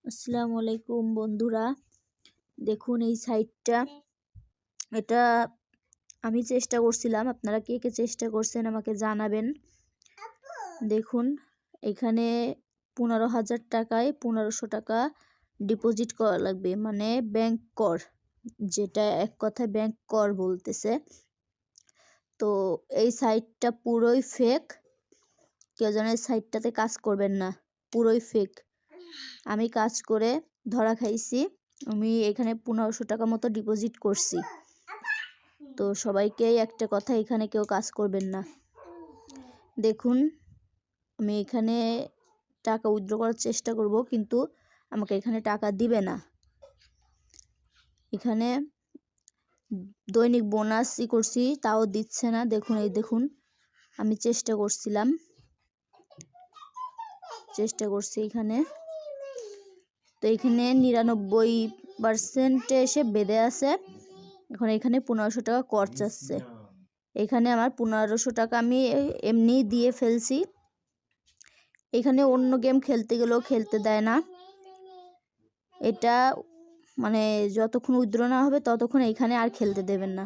আসসালামু আলাইকুম বন্ধুরা, দেখুন এই সাইটটা। এটা আমি চেষ্টা করছিলাম, আপনারা কে কে চেষ্টা করছেন আমাকে জানাবেন। দেখুন এখানে 15,000 টাকায় 1500 টাকা ডিপোজিট করা লাগবে, মানে ব্যাংক কর, যেটা এক কথায় ব্যাংক কর বলতেছে। তো এই সাইটটা পুরোই ফেক, কেউ যেন এই সাইটটাতে কাজ করবেন না, পুরোই ফেক। আমি কাজ করে ধরা খাইছি, আমি এখানে 1500 টাকা মতো ডিপোজিট করছি। তো সবাইকেই একটা কথা, এখানে কেউ কাজ করবেন না। দেখুন আমি এখানে টাকা উইথড্র করার চেষ্টা করব, কিন্তু আমাকে এখানে টাকা দিবে না। এখানে দৈনিক বোনাসই করছি, তাও দিচ্ছে না। দেখুন এই দেখুন, আমি চেষ্টা করছি এখানে, তো এখানে 99% এসে বেঁধে আছে। এখন এখানে 1500 টাকা কর চাচ্ছে। এখানে আমার 1500 টাকা আমি এমনি দিয়ে ফেলছি। এখানে অন্য গেম খেলতে গেলেও খেলতে দেয় না। এটা মানে যতক্ষণ উইথড্র না হবে ততক্ষণ এখানে আর খেলতে দেবেন না।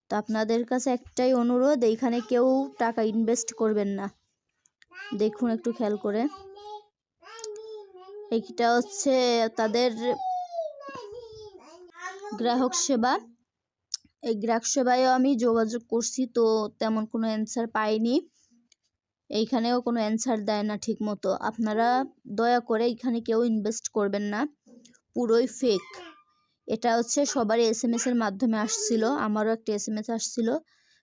তো আপনাদের কাছে একটাই অনুরোধ, এইখানে কেউ টাকা ইনভেস্ট করবেন না। দেখুন একটু খেয়াল করে, এইটা হচ্ছে তাদের গ্রাহক সেবা। এই গ্রাহক সেবায়ও আমি যোগাযোগ করছি, তো তেমন কোনো অ্যান্সার পাইনি। এইখানেও কোনো অ্যান্সার দেয় না ঠিক মতো। আপনারা দয়া করে এখানে কেউ ইনভেস্ট করবেন না, পুরোই ফেক। এটা হচ্ছে সবারই SMS এর মাধ্যমে আসছিল, আমারও একটা SMS আসছিল,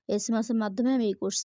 SMS এর মাধ্যমে আমি এই করছি।